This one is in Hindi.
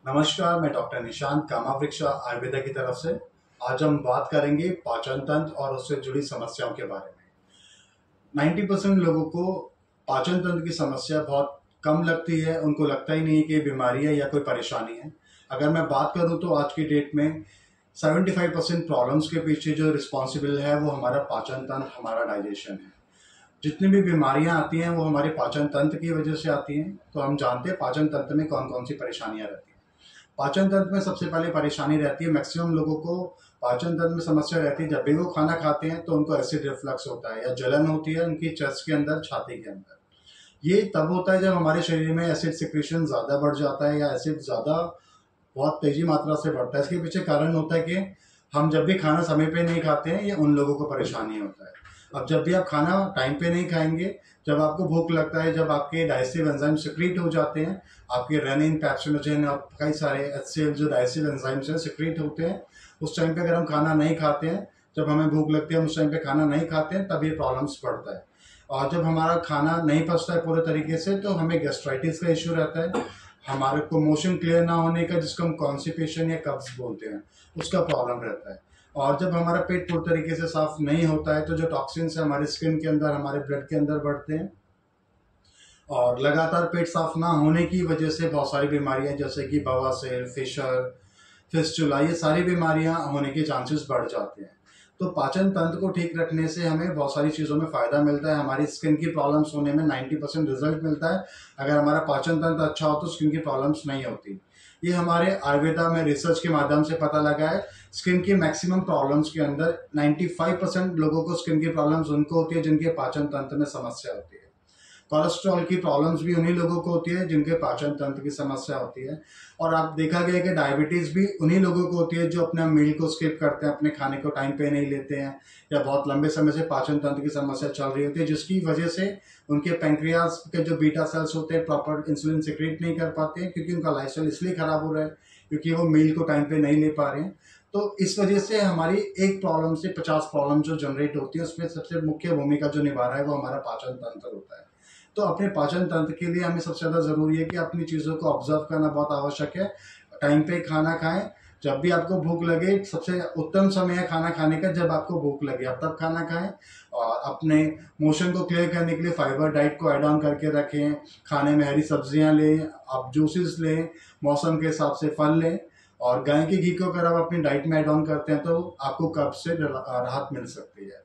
नमस्कार, मैं डॉक्टर निशांत कामावृक्षा आयुर्वेदा की तरफ से। आज हम बात करेंगे पाचन तंत्र और उससे जुड़ी समस्याओं के बारे में। 90% लोगों को पाचन तंत्र की समस्या बहुत कम लगती है, उनको लगता ही नहीं कि बीमारी है या कोई परेशानी है। अगर मैं बात करूं तो आज की डेट में 75% प्रॉब्लम्स के पीछे जो रिस्पॉन्सिबल है वो हमारा पाचन तंत्र, हमारा डाइजेशन है। जितनी भी बीमारियां आती हैं वो हमारे पाचन तंत्र की वजह से आती हैं। तो हम जानते हैं पाचन तंत्र में कौन कौन सी परेशानियां रहती हैं। पाचन तंत्र में सबसे पहले परेशानी रहती है, मैक्सिमम लोगों को पाचन तंत्र में समस्या रहती है जब भी वो खाना खाते हैं तो उनको एसिड रिफ्लक्स होता है या जलन होती है उनकी चेस्ट के अंदर, छाती के अंदर। ये तब होता है जब हमारे शरीर में एसिड सिक्रेशन ज़्यादा बढ़ जाता है या एसिड ज़्यादा बहुत तेजी मात्रा से बढ़ता है। इसके पीछे कारण होता है कि हम जब भी खाना समय पे नहीं खाते हैं, ये उन लोगों को परेशानी होता है। अब जब भी आप खाना टाइम पे नहीं खाएंगे, जब आपको भूख लगता है, जब आपके डाइजेस्टिव एंजाइम सिक्रीट हो जाते हैं, आपके रेनिन, पैप्सिनोजेन और कई सारे HCl जो डाइजेस्टिव एंजाइम्स हैं सिक्रीट होते हैं, उस टाइम पे अगर हम खाना नहीं खाते हैं, जब हमें भूख लगती है हम उस टाइम पे खाना नहीं खाते हैं, तब ये प्रॉब्लम्स बढ़ता है। और जब हमारा खाना नहीं पचता है पूरे तरीके से तो हमें गैस्ट्राइटिस का इश्यू रहता है, हमारे को मोशन क्लियर ना होने का, जिसको हम कॉन्स्टिपेशन या कब्ज बोलते हैं, उसका प्रॉब्लम रहता है। और जब हमारा पेट पूरी तरीके से साफ नहीं होता है तो जो टॉक्सिन्स है हमारे स्किन के अंदर, हमारे ब्लड के अंदर बढ़ते हैं। और लगातार पेट साफ ना होने की वजह से बहुत सारी बीमारियां जैसे कि बवासीर, फिशर, फिस्टुला, ये सारी बीमारियां होने के चांसेस बढ़ जाते हैं। तो पाचन तंत्र को ठीक रखने से हमें बहुत सारी चीज़ों में फ़ायदा मिलता है। हमारी स्किन की प्रॉब्लम्स होने में 90% रिजल्ट मिलता है। अगर हमारा पाचन तंत्र अच्छा हो तो स्किन की प्रॉब्लम्स नहीं होती। ये हमारे आयुर्वेदा में रिसर्च के माध्यम से पता लगा है। स्किन की मैक्सिमम प्रॉब्लम्स के अंदर 95% लोगों को स्किन की प्रॉब्लम्स उनको होती है जिनके पाचन तंत्र में समस्या होती है। कोलेस्ट्रॉल की प्रॉब्लम्स भी उन्हीं लोगों को होती है जिनके पाचन तंत्र की समस्या होती है। और आप देखा गया कि डायबिटीज़ भी उन्हीं लोगों को होती है जो अपने मील को स्किप करते हैं, अपने खाने को टाइम पे नहीं लेते हैं, या बहुत लंबे समय से पाचन तंत्र की समस्या चल रही होती है, जिसकी वजह से उनके पैंक्रियाज के जो बीटा सेल्स होते हैं प्रॉपर इंसुलिन सिक्रेट नहीं कर पाते हैं, क्योंकि उनका लाइफस्टाइल इसलिए खराब हो रहा है क्योंकि वो मील को टाइम पे नहीं ले पा रहे हैं। तो इस वजह से हमारी एक प्रॉब्लम से 50 प्रॉब्लम जो जनरेट होती है उसमें सबसे मुख्य भूमिका जो निभा रहा है वो हमारा पाचन तंत्र होता है। तो अपने पाचन तंत्र के लिए हमें सबसे ज़्यादा ज़रूरी है कि अपनी चीज़ों को ऑब्जर्व करना बहुत आवश्यक है। टाइम पे खाना खाएं, जब भी आपको भूख लगे, सबसे उत्तम समय है खाना खाने का जब आपको भूख लगे, आप तब खाना खाएं। और अपने मोशन को क्लियर करने के लिए फाइबर डाइट को ऐड ऑन करके रखें। खाने में हरी सब्जियां लें, आप जूसेस लें, मौसम के हिसाब से फल लें। और गाय के घी को अगर आप अपनी डाइट में ऐड ऑन करते हैं तो आपको कब्ज से राहत मिल सकती है।